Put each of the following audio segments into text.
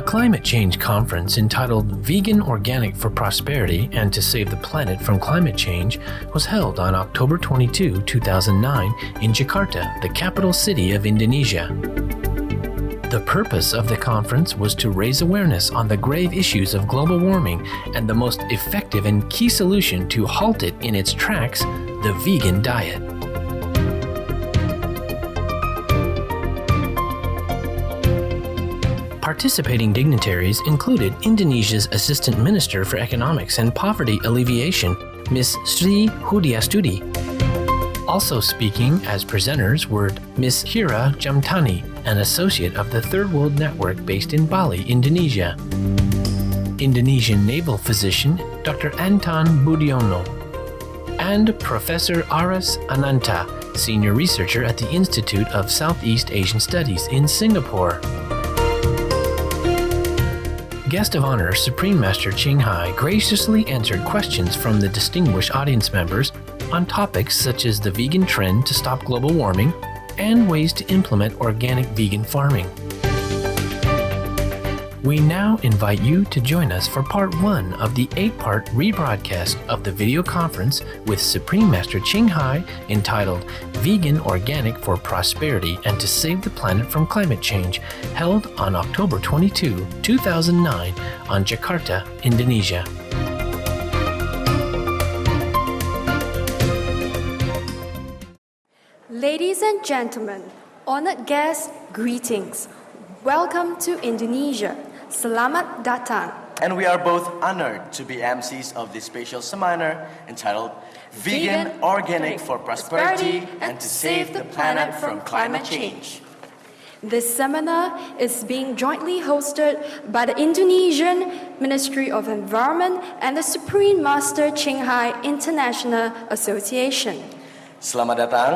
climate change conference entitled Vegan Organic for Prosperity and to Save the Planet from Climate Change was held on October 22, 2009 in Jakarta, the capital city of Indonesia. The purpose of the conference was to raise awareness on the grave issues of global warming and the most effective and key solution to halt it in its tracks, the vegan diet. Participating dignitaries included Indonesia's Assistant Minister for Economics and Poverty Alleviation, Ms. Sri Hudiastudi. Also speaking as presenters were Ms. Kira Jamtani, an associate of the Third World Network based in Bali, Indonesia, Indonesian naval physician Dr. Anton Budiono, and Professor Aras Ananta, senior researcher at the Institute of Southeast Asian Studies in Singapore. Guest of honor Supreme Master Ching Hai graciously answered questions from the distinguished audience members on topics such as the vegan trend to stop global warming and ways to implement organic vegan farming. We now invite you to join us for part 1 of the 8-part rebroadcast of the video conference with Supreme Master Ching Hai entitled Vegan Organic for Prosperity and to Save the Planet from Climate Change, held on October 22, 2009 on Jakarta, Indonesia. Ladies and gentlemen, honored guests, greetings. Welcome to Indonesia. Selamat datang. And we are both honored to be MCs of this special seminar entitled Vegan Organic for Prosperity and to Save the Planet from Climate Change. This seminar is being jointly hosted by the Indonesian Ministry of Environment and the Supreme Master Ching Hai International Association. Selamat datang.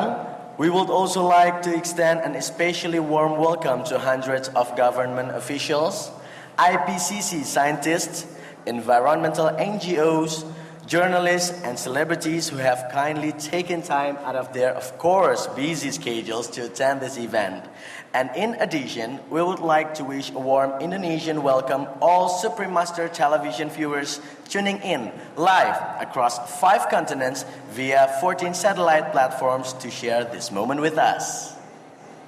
We would also like to extend an especially warm welcome to hundreds of government officials, IPCC scientists, environmental NGOs, journalists, and celebrities who have kindly taken time out of their, of course, busy schedules to attend this event. And in addition, we would like to wish a warm Indonesian welcome all Supreme Master television viewers tuning in live across 5 continents via 14 satellite platforms to share this moment with us.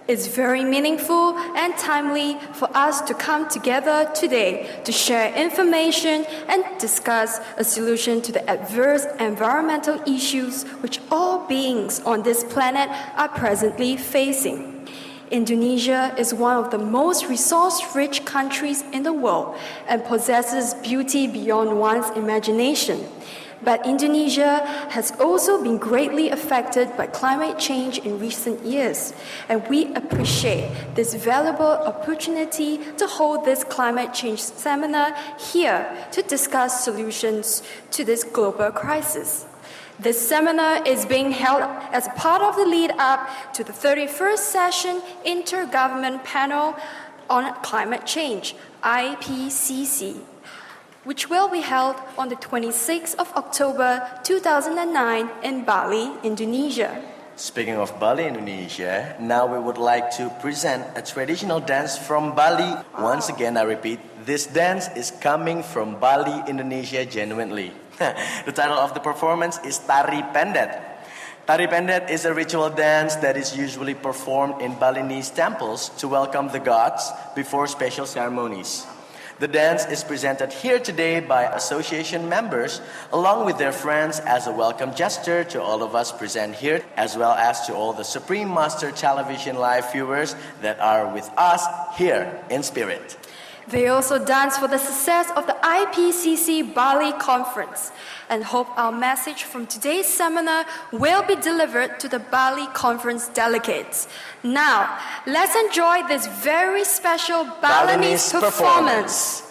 It's very meaningful and timely for us to come together today to share information and discuss a solution to the adverse environmental issues which all beings on this planet are presently facing. Indonesia is one of the most resource-rich countries in the world and possesses beauty beyond one's imagination. But Indonesia has also been greatly affected by climate change in recent years, and we appreciate this valuable opportunity to hold this climate change seminar here to discuss solutions to this global crisis. This seminar is being held as part of the lead-up to the 31st Session Intergovernment Panel on Climate Change, IPCC, which will be held on the 26th of October 2009 in Bali, Indonesia. Speaking of Bali, Indonesia, now we would like to present a traditional dance from Bali. Once again, I repeat, this dance is coming from Bali, Indonesia genuinely. The title of the performance is Tari Pendet. Tari Pendet is a ritual dance that is usually performed in Balinese temples to welcome the gods before special ceremonies. The dance is presented here today by association members along with their friends as a welcome gesture to all of us present here, as well as to all the Supreme Master Television live viewers that are with us here in spirit. They also dance for the success of the IPCC Bali conference and hope our message from today's seminar will be delivered to the Bali conference delegates. Now, let's enjoy this very special Balinese performance.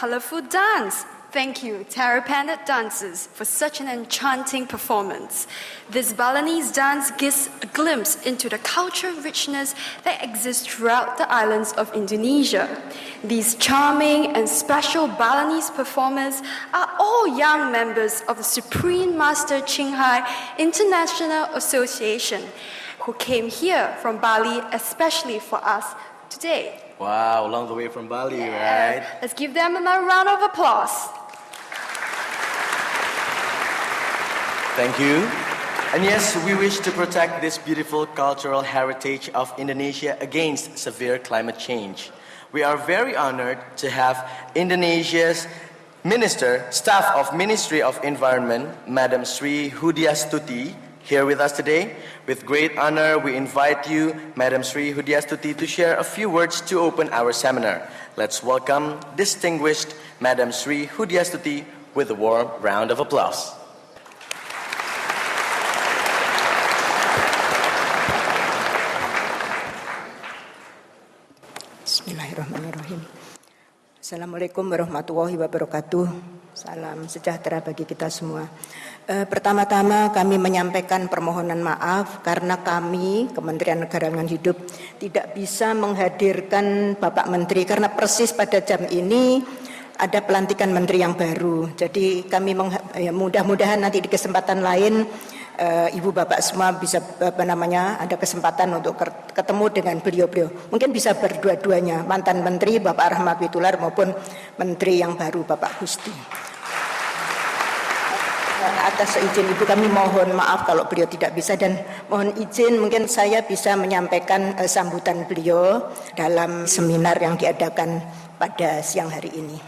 Colorful dance. Thank you, Terrapin dancers, for such an enchanting performance. This Balinese dance gives a glimpse into the cultural richness that exists throughout the islands of Indonesia. These charming and special Balinese performers are all young members of the Supreme Master Ching Hai International Association, who came here from Bali especially for us today. Wow, along the way from Bali, right? Let's give them another round of applause. Thank you. And yes, we wish to protect this beautiful cultural heritage of Indonesia against severe climate change. We are very honored to have Indonesia's Staff of Ministry of Environment, Madam Sri Hudiastuti, here with us today. With great honor, we invite you, Madam Sri Hudiastuti, to share a few words to open our seminar. Let's welcome distinguished Madam Sri Hudiastuti with a warm round of applause. Bismillahirrahmanirrahim. Assalamualaikum warahmatullahi wabarakatuh. Salam sejahtera bagi kita semua. Pertama-tama kami menyampaikan permohonan maaf karena kami, Kementerian Negara Lingkungan Hidup, tidak bisa menghadirkan Bapak Menteri karena persis pada jam ini ada pelantikan Menteri yang baru. Jadi kami mudah-mudahan nanti di kesempatan lain Ibu Bapak semua bisa ada kesempatan untuk ketemu dengan beliau-beliau. Mungkin bisa berdua-duanya, mantan Menteri Bapak Rahmat Witoelar maupun Menteri yang baru Bapak Gusti. Atas izin Ibu kami mohon maaf kalau beliau tidak bisa, dan mohon izin mungkin saya bisa menyampaikan sambutan beliau dalam seminar yang diadakan pada siang hari ini.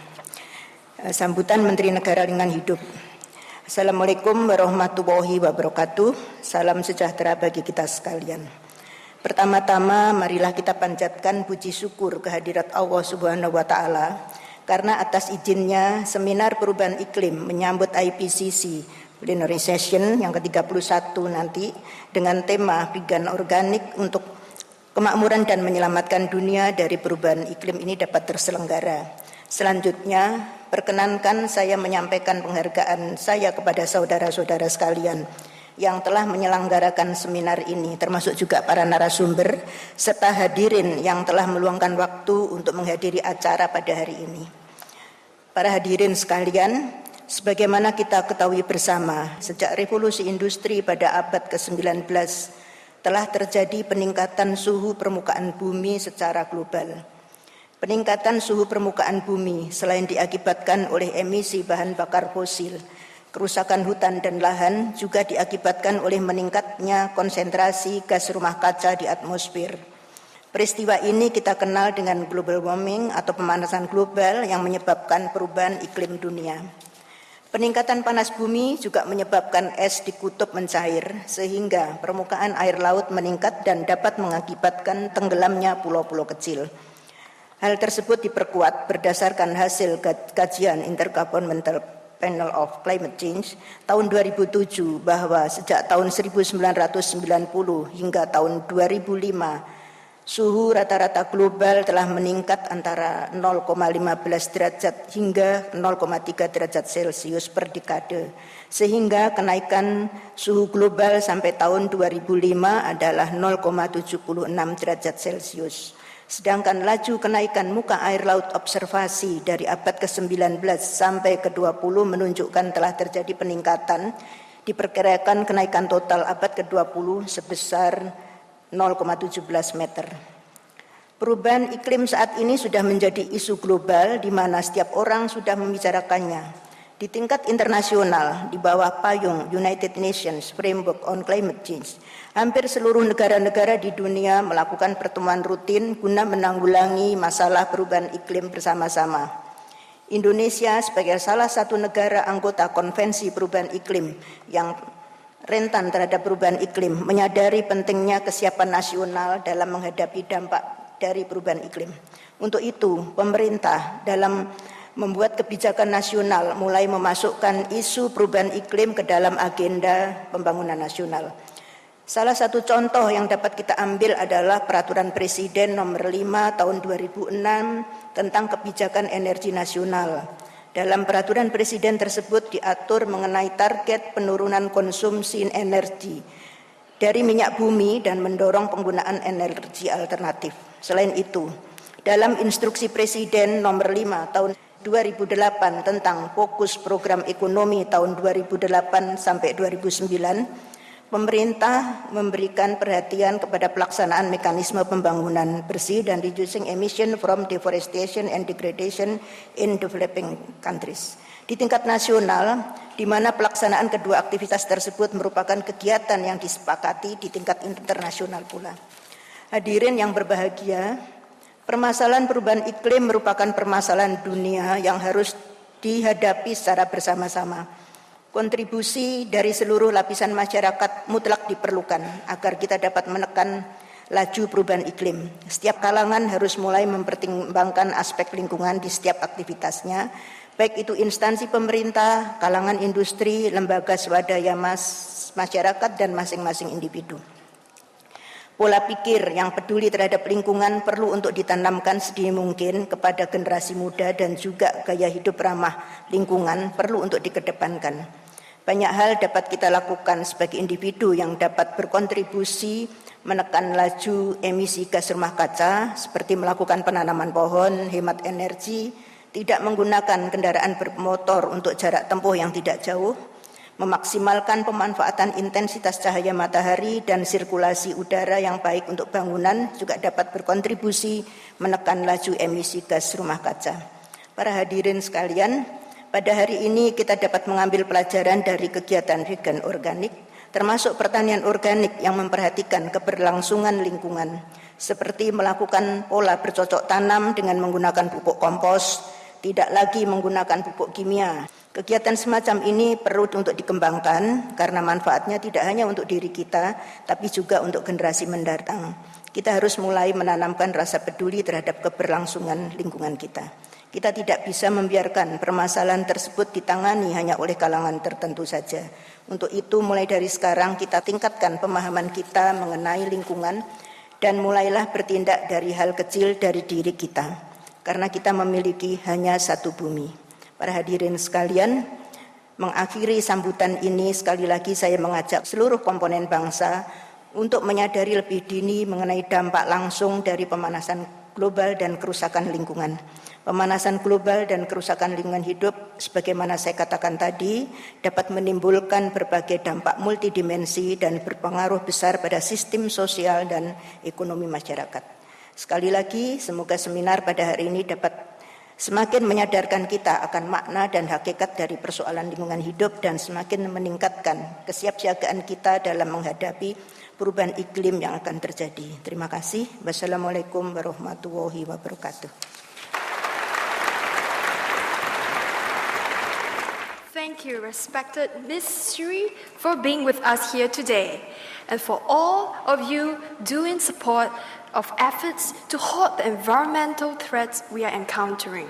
Sambutan Menteri Negara Lingkungan Hidup. Assalamualaikum warahmatullahi wabarakatuh. Salam sejahtera bagi kita sekalian. Pertama-tama marilah kita panjatkan puji syukur kehadirat Allah Subhanahu wa taala karena atas izinnya seminar perubahan iklim menyambut IPCC Plenary Session yang ke-31 nanti dengan tema vegan organik untuk kemakmuran dan menyelamatkan dunia dari perubahan iklim ini dapat terselenggara. Selanjutnya, perkenankan saya menyampaikan penghargaan saya kepada saudara-saudara sekalian yang telah menyelenggarakan seminar ini, termasuk juga para narasumber serta hadirin yang telah meluangkan waktu untuk menghadiri acara pada hari ini. Para hadirin sekalian, sebagaimana kita ketahui bersama, sejak revolusi industri pada abad ke-19 telah terjadi peningkatan suhu permukaan bumi secara global. Peningkatan suhu permukaan bumi selain diakibatkan oleh emisi bahan bakar fosil, kerusakan hutan dan lahan juga diakibatkan oleh meningkatnya konsentrasi gas rumah kaca di atmosfer. Peristiwa ini kita kenal dengan global warming atau pemanasan global yang menyebabkan perubahan iklim dunia. Peningkatan panas bumi juga menyebabkan es di kutub mencair sehingga permukaan air laut meningkat dan dapat mengakibatkan tenggelamnya pulau-pulau kecil. Hal tersebut diperkuat berdasarkan hasil kajian Intergovernmental Panel of Climate Change tahun 2007 bahwa sejak tahun 1990 hingga tahun 2005 Suhu rata-rata global telah meningkat antara 0,15 derajat hingga 0,3 derajat Celcius per dekade, sehingga kenaikan suhu global sampai tahun 2005 adalah 0,76 derajat Celcius. Sedangkan laju kenaikan muka air laut observasi dari abad ke-19 sampai ke-20 menunjukkan telah terjadi peningkatan, diperkirakan kenaikan total abad ke-20 sebesar 0,17 meter. Perubahan iklim saat ini sudah menjadi isu global di mana setiap orang sudah membicarakannya. Di tingkat internasional, di bawah payung United Nations Framework on Climate Change, hampir seluruh negara-negara di dunia melakukan pertemuan rutin guna menanggulangi masalah perubahan iklim bersama-sama. Indonesia sebagai salah satu negara anggota Konvensi Perubahan Iklim yang rentan terhadap perubahan iklim, menyadari pentingnya kesiapan nasional dalam menghadapi dampak dari perubahan iklim. Untuk itu, pemerintah dalam membuat kebijakan nasional mulai memasukkan isu perubahan iklim ke dalam agenda pembangunan nasional. Salah satu contoh yang dapat kita ambil adalah Peraturan Presiden Nomor 5 Tahun 2006 tentang Kebijakan Energi Nasional. Dalam peraturan presiden tersebut diatur mengenai target penurunan konsumsi energi dari minyak bumi dan mendorong penggunaan energi alternatif. Selain itu, dalam instruksi presiden nomor 5 tahun 2008 tentang fokus program ekonomi tahun 2008 sampai 2009, pemerintah memberikan perhatian kepada pelaksanaan mekanisme pembangunan bersih dan reducing emission from deforestation and degradation in developing countries. Di tingkat nasional, di mana pelaksanaan kedua aktivitas tersebut merupakan kegiatan yang disepakati di tingkat internasional pula. Hadirin yang berbahagia, permasalahan perubahan iklim merupakan permasalahan dunia yang harus dihadapi secara bersama-sama. Kontribusi dari seluruh lapisan masyarakat mutlak diperlukan agar kita dapat menekan laju perubahan iklim. Setiap kalangan harus mulai mempertimbangkan aspek lingkungan di setiap aktivitasnya, baik itu instansi pemerintah, kalangan industri, lembaga swadaya masyarakat, dan masing-masing individu. Pola pikir yang peduli terhadap lingkungan perlu untuk ditanamkan sedini mungkin kepada generasi muda, dan juga gaya hidup ramah lingkungan perlu untuk dikedepankan. Banyak hal dapat kita lakukan sebagai individu yang dapat berkontribusi menekan laju emisi gas rumah kaca, seperti melakukan penanaman pohon, hemat energi, tidak menggunakan kendaraan bermotor untuk jarak tempuh yang tidak jauh, memaksimalkan pemanfaatan intensitas cahaya matahari dan sirkulasi udara yang baik untuk bangunan juga dapat berkontribusi menekan laju emisi gas rumah kaca. Para hadirin sekalian, pada hari ini kita dapat mengambil pelajaran dari kegiatan vegan organik, termasuk pertanian organik yang memperhatikan keberlangsungan lingkungan, seperti melakukan pola bercocok tanam dengan menggunakan pupuk kompos, tidak lagi menggunakan pupuk kimia. Kegiatan semacam ini perlu untuk dikembangkan karena manfaatnya tidak hanya untuk diri kita, tapi juga untuk generasi mendatang. Kita harus mulai menanamkan rasa peduli terhadap keberlangsungan lingkungan kita. Kita tidak bisa membiarkan permasalahan tersebut ditangani hanya oleh kalangan tertentu saja. Untuk itu mulai dari sekarang kita tingkatkan pemahaman kita mengenai lingkungan dan mulailah bertindak dari hal kecil dari diri kita. Karena kita memiliki hanya satu bumi. Para hadirin sekalian, mengakhiri sambutan ini sekali lagi saya mengajak seluruh komponen bangsa untuk menyadari lebih dini mengenai dampak langsung dari pemanasan global dan kerusakan lingkungan. Pemanasan global dan kerusakan lingkungan hidup, sebagaimana saya katakan tadi, dapat menimbulkan berbagai dampak multidimensi dan berpengaruh besar pada sistem sosial dan ekonomi masyarakat. Sekali lagi, semoga seminar pada hari ini dapat semakin menyadarkan kita akan makna dan hakikat dari persoalan lingkungan hidup dan semakin meningkatkan kesiapsiagaan kita dalam menghadapi perubahan iklim yang akan terjadi. Terima kasih. Wassalamualaikum warahmatullahi wabarakatuh. Thank you, respected Ms. Sri, for being with us here today, and for all of you doing support of efforts to halt the environmental threats we are encountering.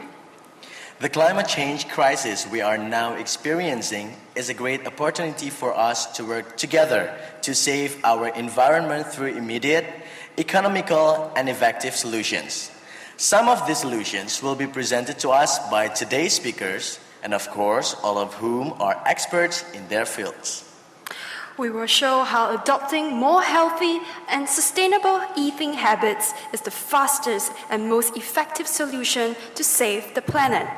The climate change crisis we are now experiencing is a great opportunity for us to work together to save our environment through immediate economical and effective solutions. Some of these solutions will be presented to us by today's speakers, and of course, all of whom are experts in their fields. We will show how adopting more healthy and sustainable eating habits is the fastest and most effective solution to save the planet.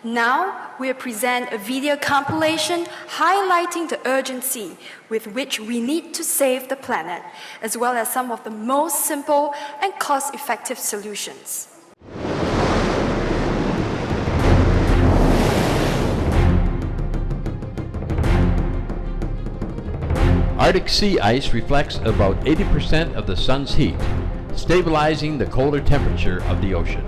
Now, we'll present a video compilation highlighting the urgency with which we need to save the planet, as well as some of the most simple and cost-effective solutions. Arctic sea ice reflects about 80% of the sun's heat, stabilizing the colder temperature of the ocean.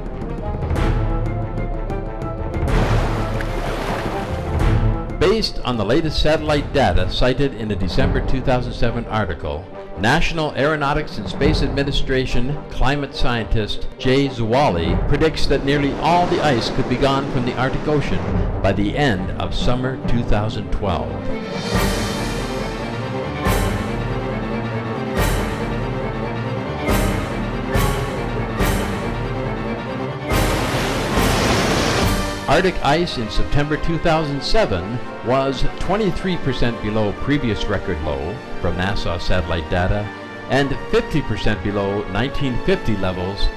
Based on the latest satellite data cited in a December 2007 article, National Aeronautics and Space Administration climate scientist Jay Zawali predicts that nearly all the ice could be gone from the Arctic Ocean by the end of summer 2012. Arctic ice in September 2007 was 23% below previous record low from NASA satellite data and 50% below 1950 levels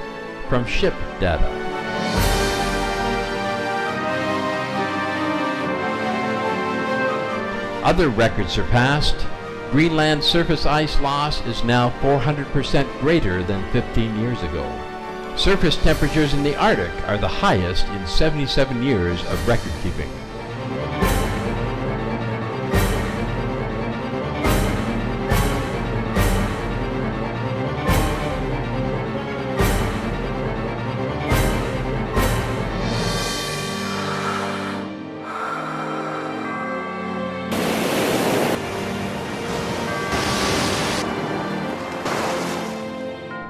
from ship data. Other records surpassed. Greenland surface ice loss is now 400% greater than 15 years ago. Surface temperatures in the Arctic are the highest in 77 years of record keeping.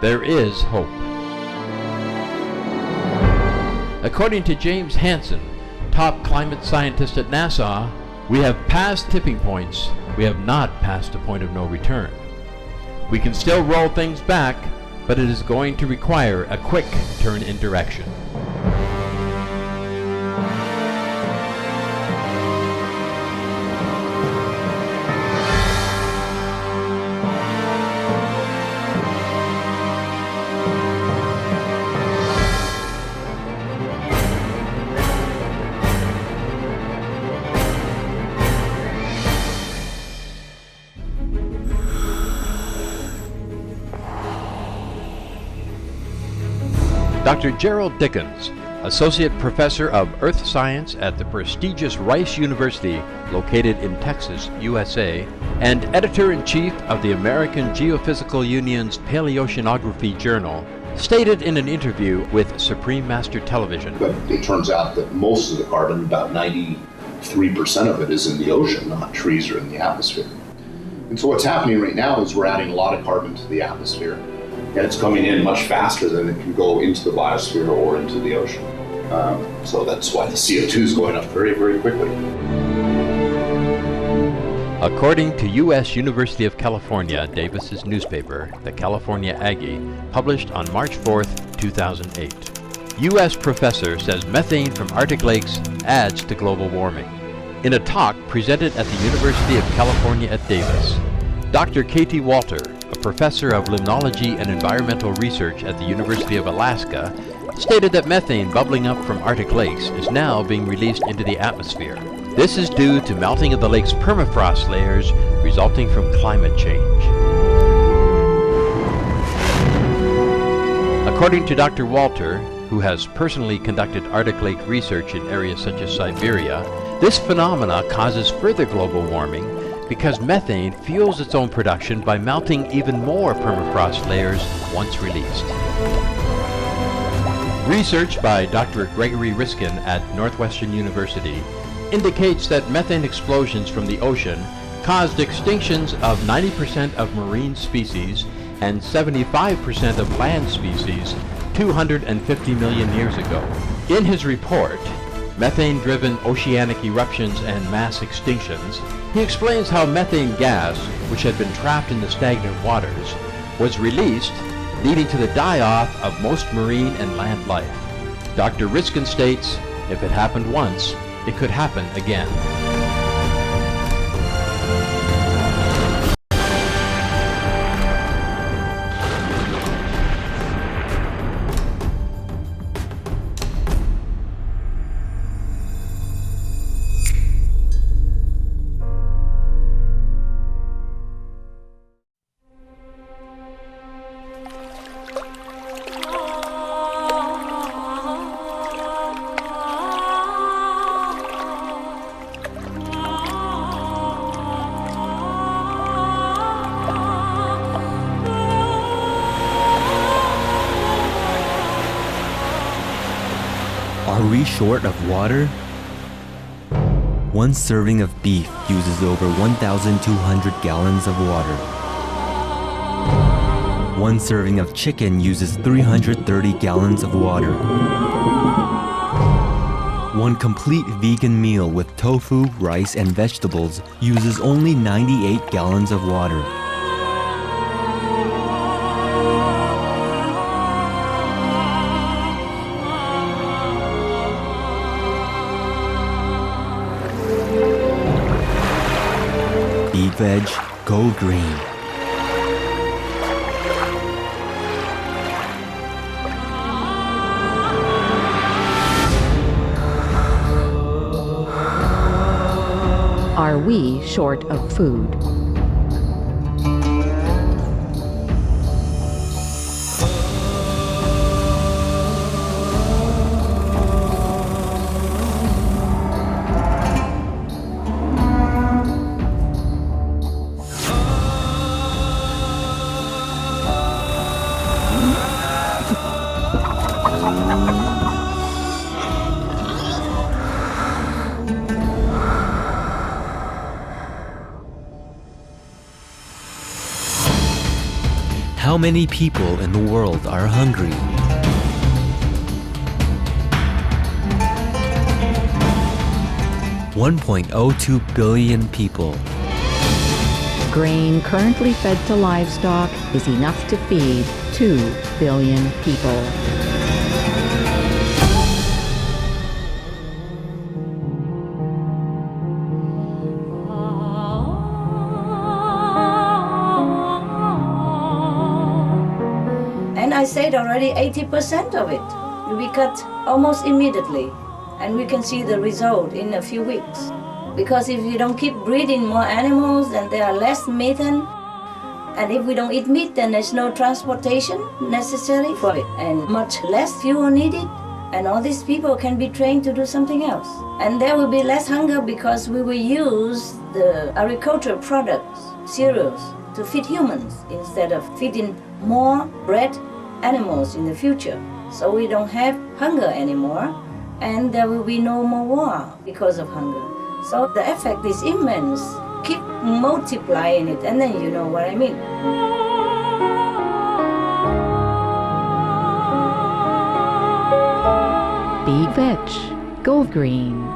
There is hope. According to James Hansen, top climate scientist at NASA, we have passed tipping points. We have not passed a point of no return. We can still roll things back, but it is going to require a quick turn in direction. Dr. Gerald Dickens, Associate Professor of Earth Science at the prestigious Rice University, located in Texas, USA, and Editor-in-Chief of the American Geophysical Union's Paleoceanography Journal, stated in an interview with Supreme Master Television. But it turns out that most of the carbon, about 93% of it, is in the ocean, not trees or in the atmosphere. And so what's happening right now is we're adding a lot of carbon to the atmosphere, and it's coming in much faster than it can go into the biosphere or into the ocean. So that's why the CO2 is going up very, very quickly. According to U.S. University of California Davis's newspaper, the California Aggie, published on March 4th, 2008, U.S. professor says methane from Arctic lakes adds to global warming. In a talk presented at the University of California at Davis, Dr. Katie Walter, a professor of limnology and environmental research at the University of Alaska, stated that methane bubbling up from Arctic lakes is now being released into the atmosphere. This is due to melting of the lake's permafrost layers resulting from climate change. According to Dr. Walter, who has personally conducted Arctic lake research in areas such as Siberia, this phenomena causes further global warming because methane fuels its own production by melting even more permafrost layers once released. Research by Dr. Gregory Riskin at Northwestern University indicates that methane explosions from the ocean caused extinctions of 90% of marine species and 75% of land species 250 million years ago. In his report, Methane-Driven Oceanic Eruptions and Mass Extinctions, he explains how methane gas, which had been trapped in the stagnant waters, was released leading to the die-off of most marine and land life. Dr. Riskin states, if it happened once, it could happen again. Are we short of water? One serving of beef uses over 1,200 gallons of water. One serving of chicken uses 330 gallons of water. One complete vegan meal with tofu, rice, and vegetables uses only 98 gallons of water. Be veg, go green. Are we short of food? How many people in the world are hungry? $1.02 billion people. Grain currently fed to livestock is enough to feed 2 billion people. And I said already 80% of it. We cut almost immediately, and we can see the result in a few weeks. Because if you don't keep breeding more animals, then there are less methane. And if we don't eat meat, then there's no transportation necessary for it, and much less fuel needed. And all these people can be trained to do something else. And there will be less hunger because we will use the agricultural products, cereals, to feed humans instead of feeding more bred animals in the future. So we don't have hunger anymore, and there will be no more war because of hunger. So the effect is immense. Keep multiplying it, and then you know what I mean. Be veg, go green.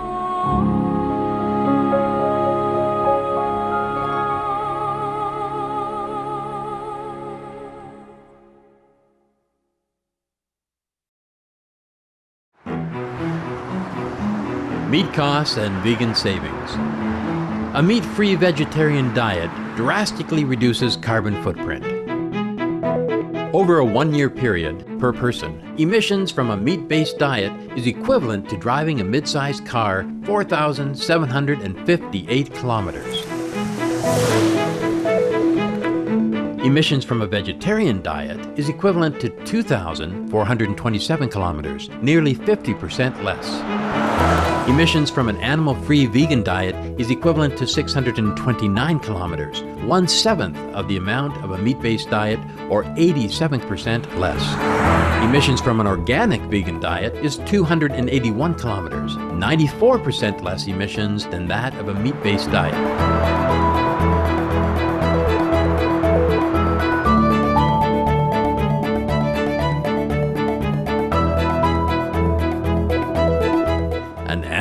Meat costs and vegan savings. A meat-free vegetarian diet drastically reduces carbon footprint. Over a one-year period per person, emissions from a meat-based diet is equivalent to driving a mid-sized car 4,758 kilometers. Emissions from a vegetarian diet is equivalent to 2,427 kilometers, nearly 50% less. Emissions from an animal-free vegan diet is equivalent to 629 kilometers, 1/7 of the amount of a meat-based diet, or 87% less. Emissions from an organic vegan diet is 281 kilometers, 94% less emissions than that of a meat-based diet.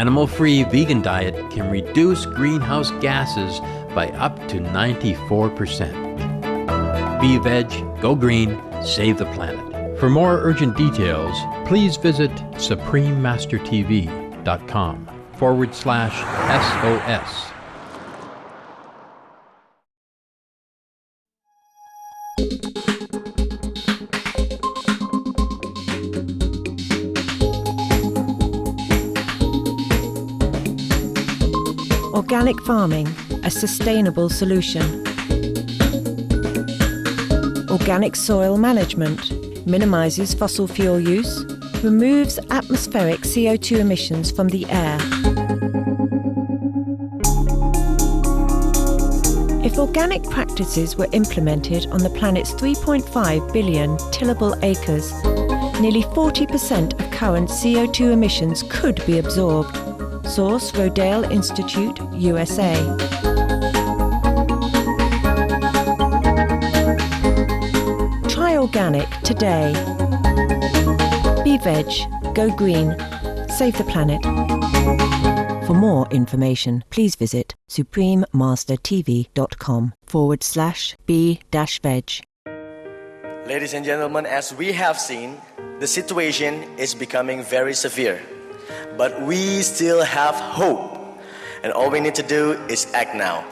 Animal-free vegan diet can reduce greenhouse gases by up to 94%. Be veg, go green, save the planet. For more urgent details, please visit suprememastertv.com/SOS. Organic farming, a sustainable solution. Organic soil management minimizes fossil fuel use, removes atmospheric CO2 emissions from the air. If organic practices were implemented on the planet's 3.5 billion tillable acres, nearly 40% of current CO2 emissions could be absorbed. Source: Rodale Institute, USA. Try organic today. Be veg, go green, save the planet. For more information, please visit suprememastertv.com/be-veg. Ladies and gentlemen, as we have seen, the situation is becoming very severe. But we still have hope. And all we need to do is act now.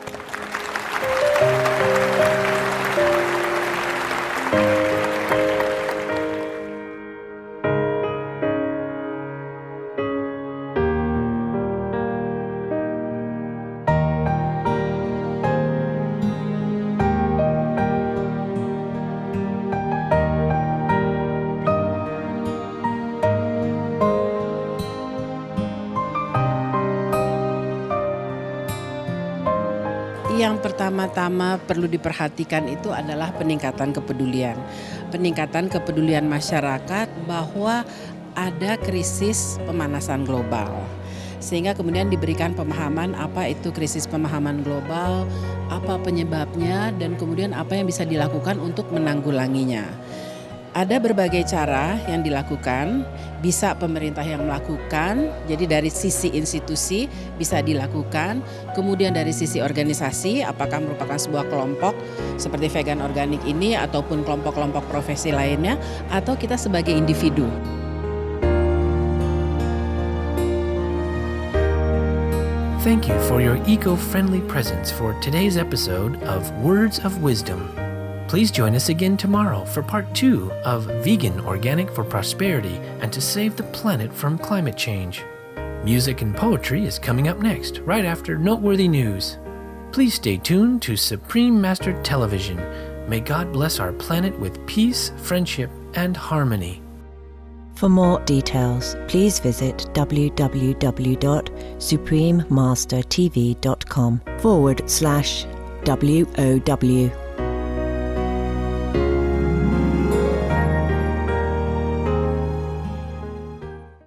Yang pertama-tama perlu diperhatikan itu adalah peningkatan kepedulian. Peningkatan kepedulian masyarakat bahwa ada krisis pemanasan global. Sehingga kemudian diberikan pemahaman apa itu krisis pemahaman global, apa penyebabnya, dan kemudian apa yang bisa dilakukan untuk menanggulanginya. Ada berbagai cara yang dilakukan, bisa pemerintah yang melakukan, jadi dari sisi institusi bisa dilakukan, kemudian dari sisi organisasi, apakah merupakan sebuah kelompok seperti vegan organik ini ataupun kelompok-kelompok profesi lainnya, atau kita sebagai individu. Thank you for your eco-friendly presence for today's episode of Words of Wisdom. Please join us again tomorrow for part 2 of Vegan Organic for Prosperity and to Save the Planet from Climate Change. Music and poetry is coming up next, right after noteworthy news. Please stay tuned to Supreme Master Television. May God bless our planet with peace, friendship, and harmony. For more details, please visit www.suprememastertv.com/WOW.